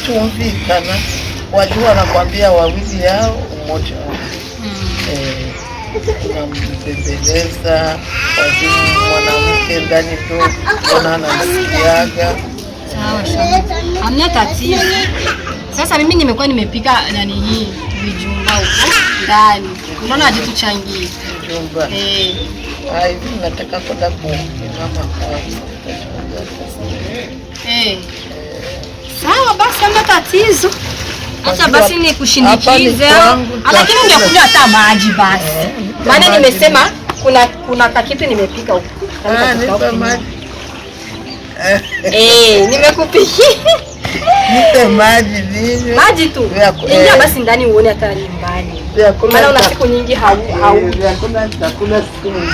wakitumvikana wajua wanakwambia wawili yao mmoja unambembeleza wazimu mwanamke ndani tu anamsikiaga. Sawa sawa. Hamna tatizo. Sasa mimi nimekuwa nimepika nani hii vijumba huko ndani. Unaona aje tuchangie. Vijumba. Hivi nataka kwenda mama kwanza. Sawa basi hamna tatizo. Acha basi nikushindikize. Lakini ungekunywa hata maji basi. Maana nimesema kuna kakitu nimepika huko. Nipe maji. Nimekupikia. Nipe maji nini? Maji tu. Ingia basi ndani uone hata nyumbani. Maana una siku nyingi hakuna siku nyingi.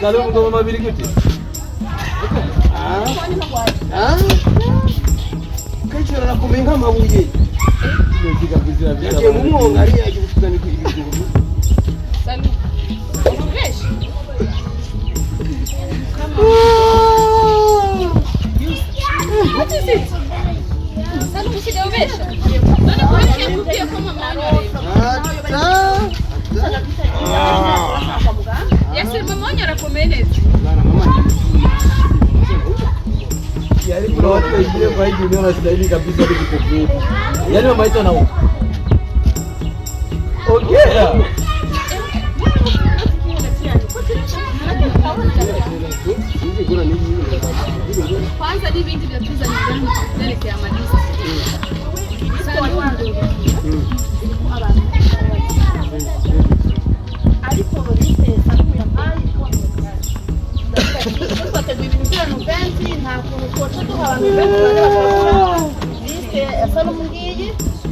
Kalau kau mau beli gitu? Kan cara nak mengenga mau je. Jika bisa. Jadi mu ngari aja bukan itu itu. Salu. Fresh. What is it? Salu mesti dah fresh. Mana boleh yang kupiah kau mama ni. Yasir mamanya rakomenezi. Yaani kuna watu wengine kwa hii dunia wanastahili kabisa kukupenda. Yaani mama yetu anaona. Ongea. Kwanza ni vingi vya tuza nyumbani mbele kwa madisa.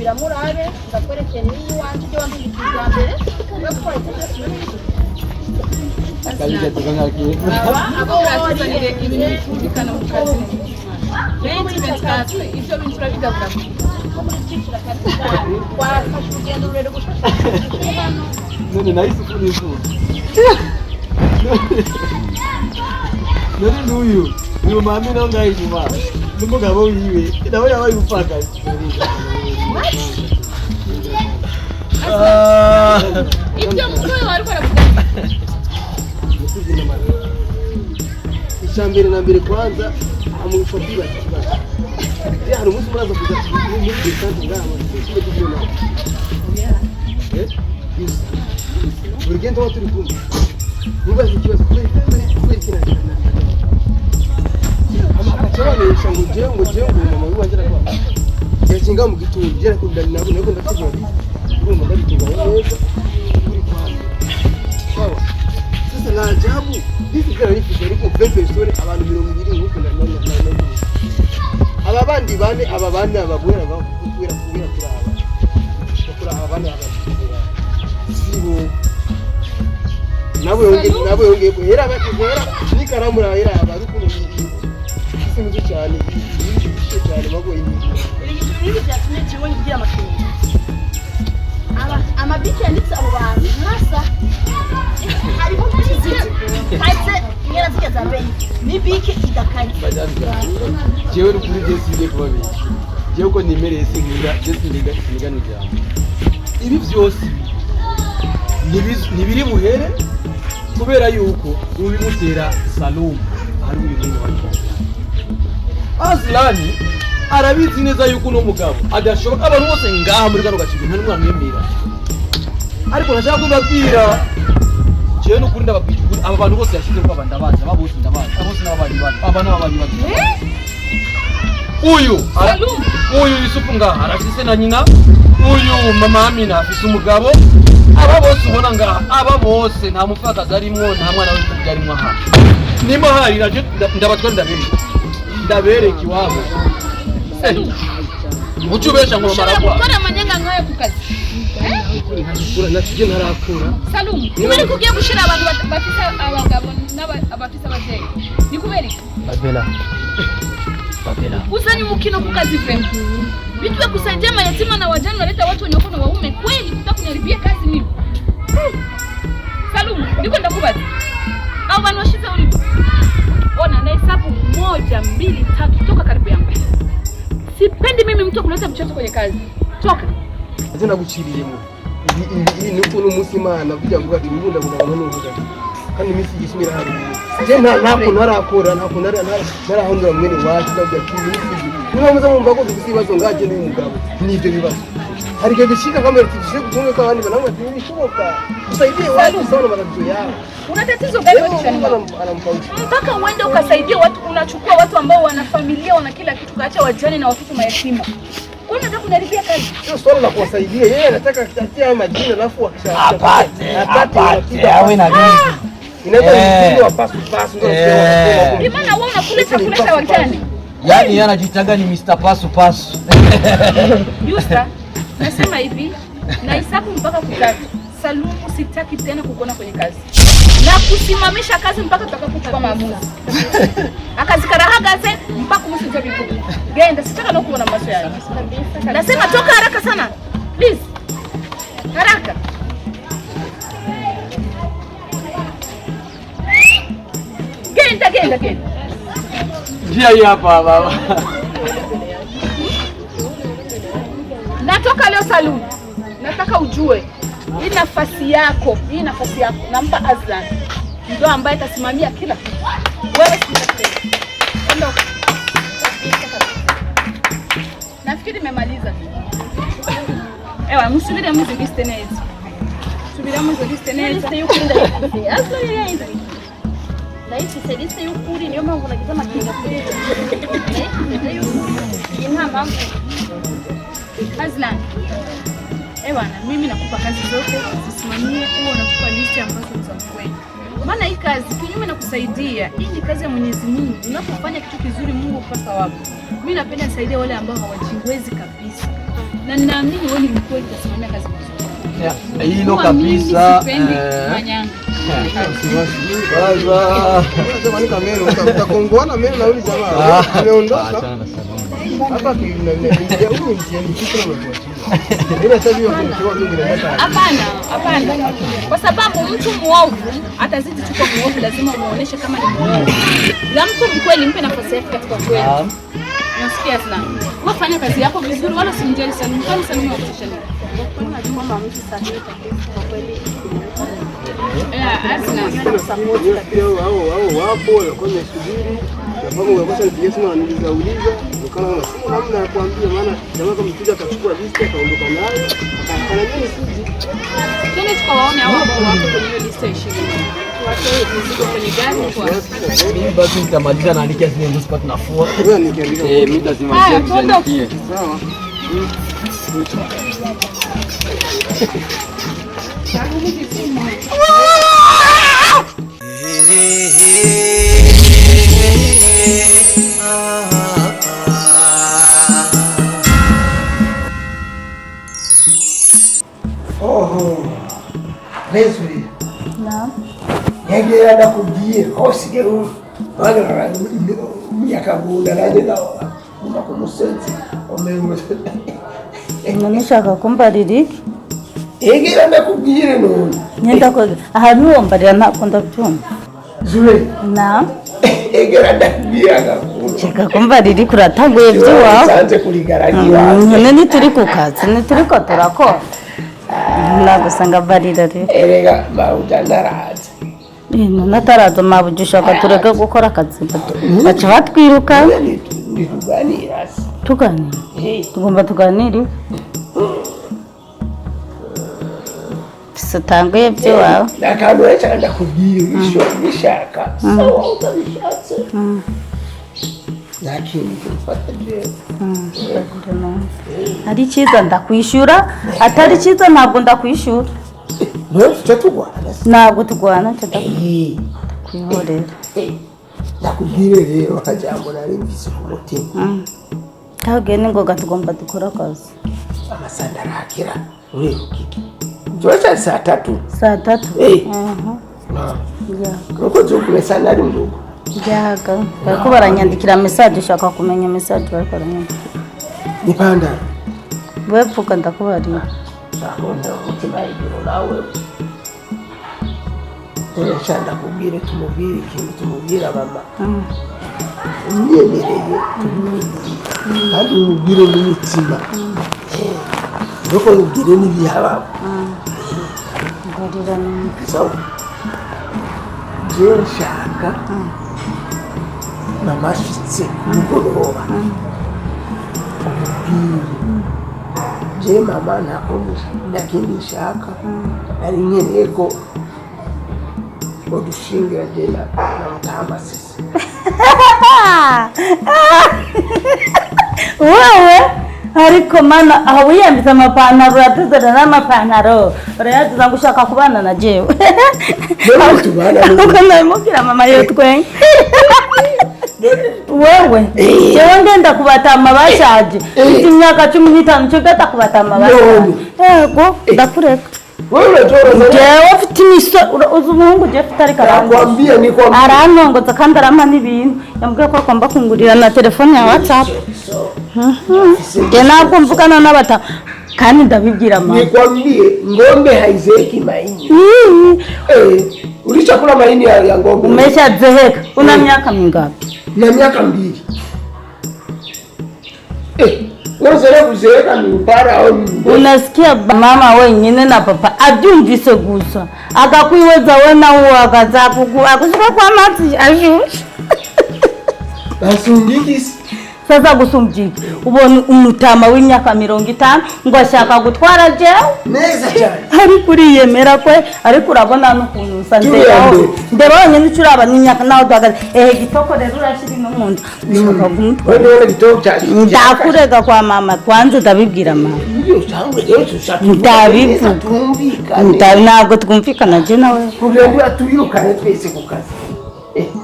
biramurabe ndakwerekera ni wanje byo wandikira mbere Kalija tukangaki. Abo batuzanire ibikana mu kazi. Benshi benshi ibyo bintu turabigabura. Kwa kashugenda urero gushaka. None nice kuri ifu. None nuyu. Uyu mami no ngai nyuma. Numugabo wiwe. Nawe yabaye upaka. Ibyo mukuru wari kwaravuga. Ishambere na mbere kwanza amushobira kibazo. Ya hari umuntu muraza kuza muri desante ngama. Urugendo waturi kumwe. Mubaze ikibazo kuri kina. Akachora nisha ngo mama wanje arakwa. Yakinga mu gitundo gera kundani nabo nako ndategura. Urumva ndabitunga neza. Sawa. Sasa na ajabu hivi kana hivi ariko pepe story abantu 200 nk'uko ndana. Aba bandi bane aba bane abagwera bakubwira kuraba abane sibo nabo yongeye kuhera bakigera nikaramu rahera abantu ikintu cyane cyane bagoye Ibi byatumye kiwe ngira amakuru. Amabiki yanditse abo bantu hasa hariho kiziti kaze ngera zigeza mbere nibiki idakanye jewe kuri Jesse babi jewe ko nimereye singira Jesse nigano cyane ibi byose nibiri buhere kubera yuko ubimutera Salum ari ibintu wacu Azlani arabizi neza yuko no mugabo adashoboka abantu bose ngaha muri kano gacigo nta n'umwana mwemera ariko nashaka kubabwira jewe n'ukuri ndababwira aba bantu bose yashize ko abandabaza aba bose ndabaza abo bose n'ababanyi bacu aba n'ababanyi bacu uyu Yusufu ngaha arafise na nyina uyu mama Amina afise umugabo aba bose ubona ngaha aba bose nta mupfakazi arimwo nta mwana w'imfubyi arimwo aha nimo hari naje ndabatwa ndabereka iwabo Muchubesha ngo maragwa. Ukora amanyanga nkayo ku kazi. Natije ntarakura. Salum, nimari kugiye gushira abantu bafisa abagabo n'abafisa abavyeyi. Ni kubera Babela. Uzani mukino ku kazi vema. Bitwe kusaidia mayatima na wajane waleta watu wenye wako na waume kweli kutakunaribia kazi mimi. Salum, niko ndakubaza. Au bana washiza ulipo. Ona na hesabu 1 2 3 toka karibu yangu. Sipendi mimi mtu kuleta mchezo kwenye kazi. Toka. Ndio naguchiriyemo. Ni uko n'umusimana bijya kuvuga ati ngunda kugabana n'uvuga. Kandi misi gishimira hari. Je nako narakora nako narahondora mwene wacu ndabya kintu n'iki. Niba muza mumva ko dufite ibibazo ngaje n'umugabo. Nibyo bibazo. Hari ke bishika kama tishije kutunga kwa bandi banamwe ntibishoboka. Usaidie watu sana matatizo yao. Una tatizo gani wewe? Mpaka uende ukasaidie watu, unachukua watu ambao wana familia wana kila kitu kaacha wajane na watoto mayatima. Kwa nini unataka kunaribia kazi? Sio swala la kuwasaidia. Yeye anataka kutetea majina alafu apate awe na nini. Inaweza mtindo wa pasu ndio ndio. Maana wewe unakuleta wajane. Yaani yeye anajitaga ni Mr. Pasu. Yusta, nasema hivi, na hesabu mpaka kutatu. Salum, sitaki tena kukuona kwenye kazi. Na kusimamisha kazi mpaka tutakapokuwa maamuzi. Akazikarahaga mpaka msije vipo. Genda, sitaka na kuona macho yako. Nasema toka haraka sana. Please. Haraka. Genda. Njia hii hapa baba. Natoka leo Salum. Nataka ujue hii nafasi yako nampa Azlan. Ndio ambaye atasimamia kila kitu. Wewe sitakwenda. Ondoka. Nafikiri nimemaliza. Ewa, msubiri mwanzo listeners. Subira mwanzo listeners. Azlan yeye ndio. Na hii sisi yukuri niyo mambo nakisema kinga kule. Ina mambo. Azlan. Ewa, mimi nakupa kazi zote, usisimamie, huo unakupa listi ambazo utamkwenda. Maana hii kazi kinyume na kusaidia, hii ni kazi ya Mwenyezi Mungu. Unapofanya kitu kizuri Mungu hukupa thawabu. Mimi napenda nisaidia wale ambao hawajiwezi kabisa. Na ninaamini wewe ni mkweli utasimamia kazi nzuri. Hilo kabisa. Manyanga. Baza. Unasema ni kamera utakongoana mimi na yule jamaa. Ameondoka. Hapa ndio huyu mtiani kitu Hapana. Kwa sababu mtu muovu atazidi tu kwa muovu, lazima muoneshe kama ni muovu. Na mtu mkweli mpe nafasi yake katika kweli. Nasikia sana. Wafanya kazi yako vizuri wala simjali sana. Mfano sana mwa kutisha. Unajua mama mtu sahihi kwa kweli. Asna support au wapo kwenye subiri. Sababu unapaswa nipigie simu na niuliza ukana na simu namna ya kuambia, maana jamaa kama mteja akachukua list akaondoka nayo akafanya nini siji. Twende tukawaone hao ambao wako kwenye list ya 20. Tuwatoe mzigo kwenye gari kwa. Mimi basi nitamaliza na nikia zile ndio sipata nafua. Wewe nikiandika. Mimi lazima nikie. Sawa. Leslie. Naam. Yeye anakumbia hosige huyu. Wala miaka bunda naje dawa. Unakomusenzi. Nishaka kumbaririki. Yeye anakumbia no. Nyenda ko ahantu wombarira nakunda byumva. Zure. Naam. Yeye anakumbia gakumbia. Cheka kumbariri kuratanguye byiwa. Sanze kuligaragiwa. None turi ku kazi, ne turi ko turakora. Nagusanga barira rero. Erega bawudanaraza. Nataraza mabujisha tureka gukora akazi baca batwiruka. tuganira. Tuganira. Tugomba tuganira. Sitanguye byo wawe. Nakantu wecha ndakubwira isho bishaka. Sawa utabishatse. Lakini mfata je. Ari cyiza ndakwishura, atari cyiza ntabwo ndakwishura. Cyo tugwana. Ntabwo tugwana cyo kwihorera. Nakubwire rero hajambo nari mvise ku mutima. Kage ningoga tugomba dukora akazi. Amasanda rakira. Ureruki. Jocha saa 3. Saa 3. Nuko zokumesa nari ndugo. Jaga. Bariko baranyandikira message ushaka kumenya message bariko baranyandikira. Nipanda. Wevuga ndakubarira. Sakunda umutima igiro nawe. Shanda kubwire tumubwire ikintu tumubwira mama. Niyemereye kandi umubwire n'umutima. Nuko ubwire n'ibihaba. Ngorira ni. So. Je shaka. Mama shitse mugoroba. Je mama nakomeje ndakindi shaka. Ari nkereko. Odushingira jela na mtama sisi. Wewe ariko mana aho wiyambitse amapantaro uratuzana n'amapantaro urayaduza ngo ushaka kubana na jewe. Uko ndamubwira mama yotwe. Wewe jewe ngenda kubatama bashaje. Imyaka 15 cyo gata kubatama bashaje. Yego ndakureka. Wewe toro jewe ufite imiso uzumuhungu je futari karamba. Nakwambia ni kwa aranongoza kandi arama n'ibintu yambwiye ko akomba kungurira na telefone ya WhatsApp. Ntabwo mvugana n'abata kandi ndabibwira mama. Nikwambie ngombe haizeki maini. Ulichakula maini ya ngombe. Umeshazeheka. Una miaka mingapi? Na miaka 2. Unazele kuzeeka ni upara au ni. Unasikia mama wenyine na papa abyumvise gusa agakwiweza we na uwo akazakugu akushika kwa mati ashusha. Basungikisi. Sasa gusumjiki ubona umutama w'imyaka 50 ngo ashaka gutwara jewe neza cyane ari kuri yemera kwe ariko urabona n'ukuntu usanzeho ndebonye n'icuraba n'imyaka naho dagaze gitoko rero urashiri no munda ushaka kumutwa wewe gitoko cyane ndakurega kwa mama kwanze ndabibwira mama iyo cyangwa rero tushaka ndabivuga ntabwo twumvikana je nawe kugira atuyirukane twese ku kazi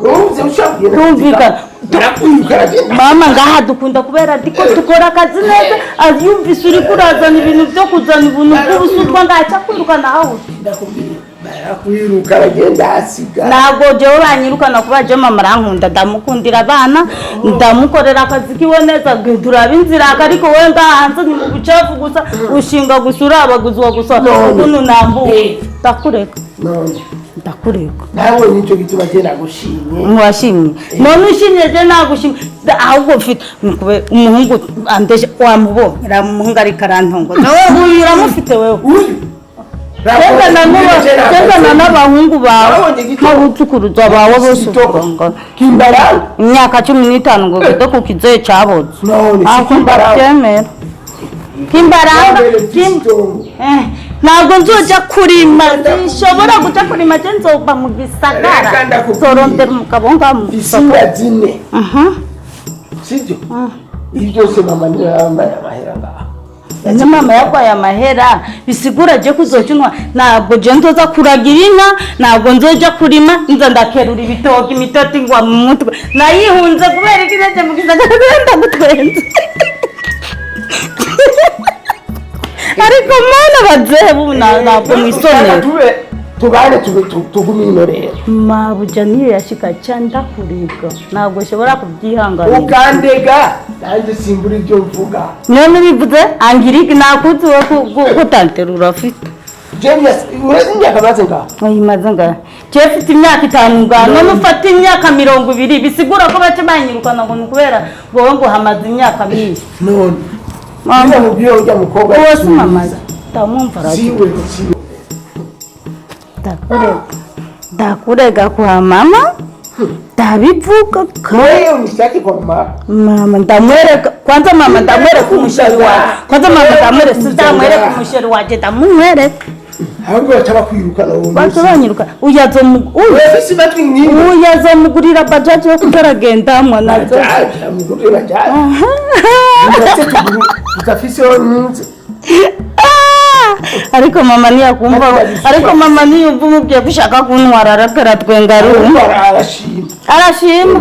uze ushabye twumvikana mama ngaha dukunda kubera diko dukora akazi neza aziyumvise uri kurazana ibintu byo kuzana ibintu by'ubusutwa ngaca kwirukana aho barakwiruka agenda asiga ntabwo je uranyirukana kuba je mama rankunda ndamukundira abana ndamukorera akazi kiwe neza turaba inzira ariko we ngahanze ni mu bucafu gusa ushinga gusura abaguzwa gusa ukuntu nambuye ndakureka ndakureka nawe nicyo gituma genda gushimye mwashimye none ushimye je nagushimye ahubwo mfite umuhungu andeshe wamubonera umuhungu ari karantongo nawe uyu uramufite wewe Tenda n'abahungu bawe nk'abucukuruza bawe bose ukanga Kimbaranga imyaka 15 ngo gito kukize cyabotse Kimbaranga ntabwo nzoja kurima nshobora guca kurima je nzoba mu gisagara zorondera umugabo ngamu isinga zine sibyo ibyo se mama ni amahera ngaha mama yakwaye amahera bisigura je kuzocyunwa ntabwo je nzoza kuragira inka ntabwo nzoja kurima nza ndakerura ibitoki imitoti ngwa mu mutwe nayihunze kubera ikizaje mu gisagara ndagutwenze ariko mana bazebu ntabwo mwisonera tubane tugumino rero mabuja niyo yashika cyanda kuribwa ntabwo shobora kubyihangana ukandega nanjye simbura ibyo mvuga none bivuze angirike nakuzi wo kutanterura afite James uretse imyaka baze ngaho oyimaze ngaho je mfite imyaka 5 ngaho none ufata imyaka 20 bisigura ko bace banyirukana ngo nukubera wowe ngo hamaze imyaka myinshi none mama mubyo ujya mukobwa wose mama tamumva siwe ndakurega kwa mama Ndabivuga wewe unitaki kwa mama ndamwereka kwanza mama ndamwereka umusheri wawe kwanza mama ndamwereka ndamwereka umusheri waje ndamwereka ahubwo bataba kwirukana uwo munsi batanyiruka uyazomugurira bajaji yo kuzaragendamwa nazo mugurira bajaji utafise nunze ariko mama niyakumva ariko mama niyumva umubwiye gushaka kuntwara arakara twengaru arashima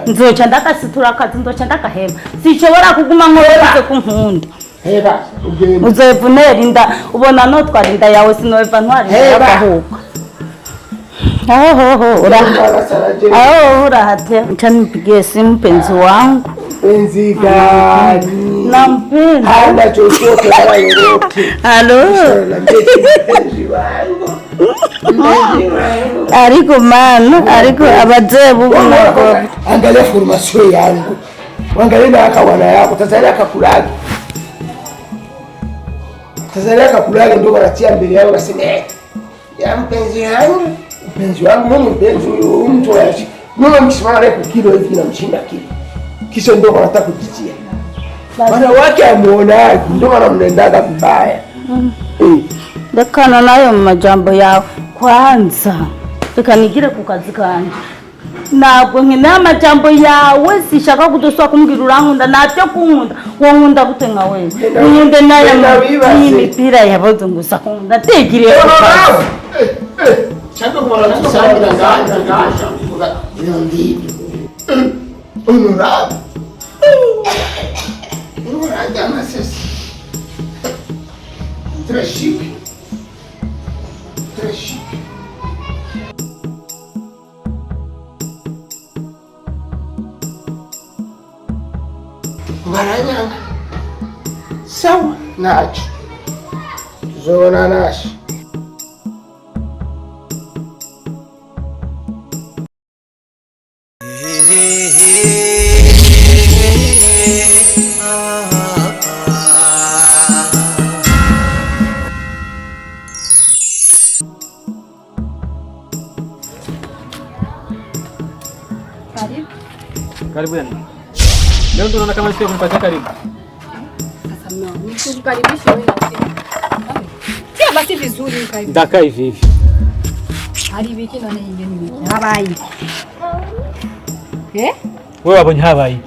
nzoca ndakasitura akazi nzoca ndakaheba sinshobora kuguma nk'uwavuze ku nkunda heba ugenda uzevunera inda ubona notwara inda yawe sinova ntwara inda y'agahuka urahate nca nipigie simu mpenzi wangu penzi gani nampenda hana chochote wala lolote halo penzi wangu ariko mana ariko abazee bubu angalia formation yangu angalia na akawana yako Tanzania akakulaga ndio wanatia mbele yao waseme ya mpenzi wangu mimi mpenzi huyu mtu anashi mimi mkisimama naye kwa kilo hivi na mshinda kilo kisha ndio wanataka kujitia bana wake amuona ndio wanamnendaga vibaya ndakana nayo majambo yao kwanza tukanigire ku kazi kanje ntabwo nkina amajambo yawe sishaka kuduswa kumbwira urankunda natyo kunkunda wonkunda gute nka wewe unyunde nayo imipira yaboze ngusa nkunda tegiriye chaka kwa tusanga ngaja ndio ndivi honorable Burundian sisi très chic Maranyanga sawa nacho zona nashi Karibu yani. Leo ndo naona kama sio kunipatia karibu. Sasa mimi nikukaribisha wewe na tia basi vizuri karibu. Ndaka hivi hivi. Hari wiki na nyingine ni habayi. Wewe wabonye habayi.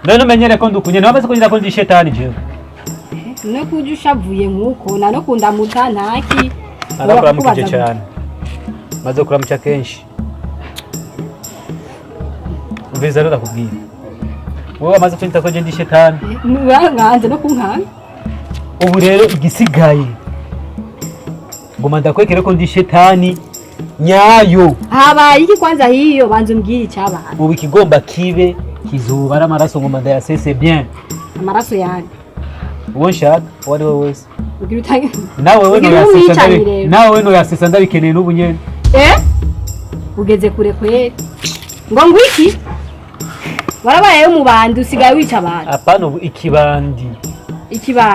None menyere ko ndukunye wabaze kunyira ko ndi shetani je. No kujushavuye nkuko na no kunda mutantaki. Arabura mukije cyane. Maze kuramcha kenshi. Uviza rero ndakubwira. Wowe amaze kwita ko je ndi shetani. Nganze no kunkana. Ubu rero igisigaye. Ngoma ndakwekere ko ndi shetani nyayo. Habaye iki kwanza hiyo banze umbwire icyaba. Ubu ikigomba kibe kizuba amaraso ngoma ndayasese bien. Amaraso yani. Uwo nshaka wari wowe wese. Ugira utange. Nawe we no yasesa ndabikeneye n'ubu nyene. Ugeze kure kwere. Ngo ngwiki? Warabaye mu bandi usigaye wica abantu. Apana ubu ikibandi.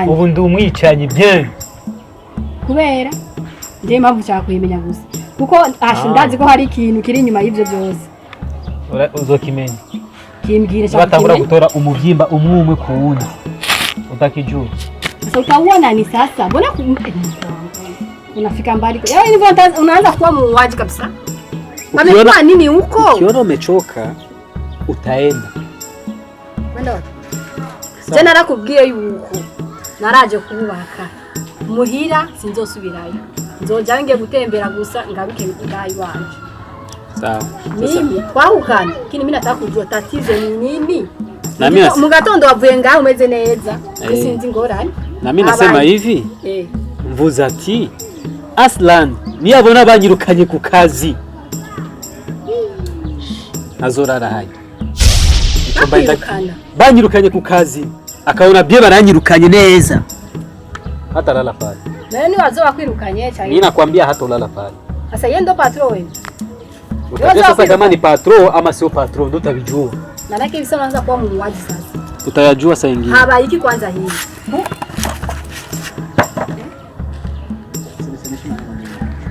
Ubu ndi umwicanyi bien. Kubera ndiye mpamvu cyaka kuyimenya gusa. Kuko ndazi ko hari ikintu kiri inyuma y'ivyo byose. Uzokimenya. Kimbwire cyane. Batangura gutora umuvyimba umwumwe ku wundi. Utakijua. Sasa utaona ni sasa. Mbona unafika mbali? Yaani hivyo unaanza kuwa muuaji kabisa. Wamekuwa nini huko? Ukiona umechoka utaenda. Wenda wapi? Je narakubwiye yuko naraje kubaka. Muhira sinzosubirayo. Nzoja ngiye gutembera gusa ngaruke ndayi wanje. Sawa. Mimi kwahukana kini mimi nataka kujua tatizo ni nini? Na mimi mu gatondo wavuye ngaho umeze neza. Sinzi ngorane. Na mimi nasema hivi. Mvuza ati Aslan niyabona banyirukanye ku kazi. Nazorara hayi. Banyirukanye ku kazi akaona bye baranyirukanye neza. Hata lala pale. Nani wazoa kwirukanye cyane? Mimi nakwambia hata ulala pale. Sasa yeye ndo patron wewe. Utajua sasa kama ni patron ama sio patron ndo utabijua. Maana yake hivi unaanza kuwa muuaji sasa. Utayajua saa nyingine. Haba hiki kwanza hii.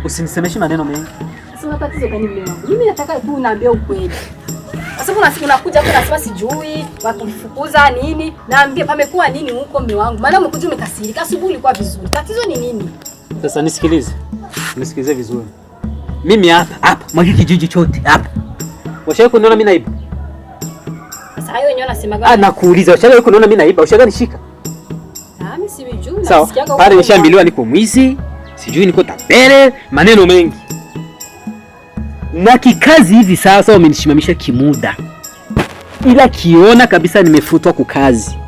Usinisemeshe maneno mengi. Sasa tatizo gani mume wangu? Mimi nataka tu unaambia ukweli. Sasa kuna siku unakuja kwa nasema sijui, wakufukuza nini? Naambia pamekuwa nini huko mume wangu? Maana umekuja umekasirika, asubuhi ulikuwa vizuri. Tatizo ni nini? Sasa nisikilize. Nisikilize vizuri. Mimi hapa mwaki kijiji chote hapa. Washawahi kuniona mimi naiba? Sasa hayo wenyewe unasema gani? Nakuuliza, washawahi kuniona mimi naiba? Ushaga nishika? Mimi sijui, sawa, pale nishaambiliwa niko mwizi, sijui niko tapele, maneno mengi. Na kikazi hivi sasa wamenishimamisha kimuda. Ila kiona kabisa nimefutwa kukazi.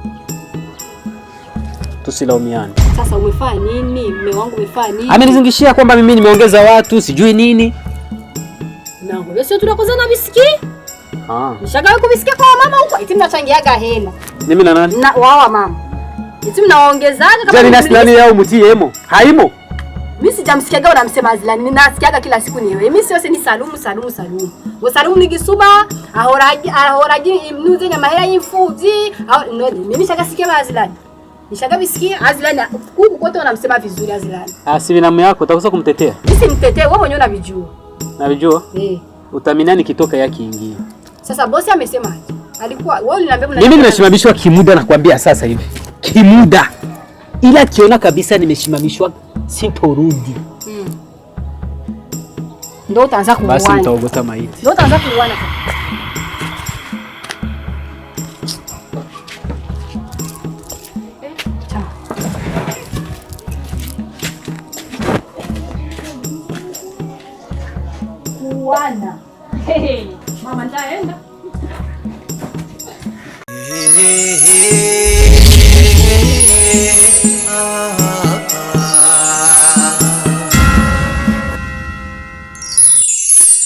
Tusilaumiane. Sasa umefanya nini? Mume wangu umefanya nini? Amenizingishia kwamba mimi nimeongeza watu, sijui nini. Na wewe sio tunakoza na bisiki? Nishaga kubisikia kwa mama huko. Eti mnachangiaga hela. Mimi na nani? Na wao mama. Eti mnaongezaje kama mimi nani yao mtiemo? Haimo. Mimi sijamsikiaga unamsema Azlani. Ninasikiaga kila siku ni wewe. Mimi sio ni Salumu. Wa Salumu ni Gisuma, ahoraji mnuze na mahera y'imfuzi. No, mimi shakasikia Azlani. Nishaga bisikia Azlani huko kote wanamsema vizuri Azlani. Si binamu yako utakosa kumtetea. Mimi simtetee, wewe mwenyewe unavijua. Navijua? Utaminani kitoka yake ingia. Sasa bosi amesema alikuwa wewe uliniambia mimi nimeshimamishwa kimuda na kuambia sasa hivi. Kimuda. Ila kiona kabisa nimeshimamishwa sintorudi. Ndio utaanza kuuana. Basi nitaogota maiti. Ndio utaanza kuuana. Kuuana. Hey, mama ndaenda. Ah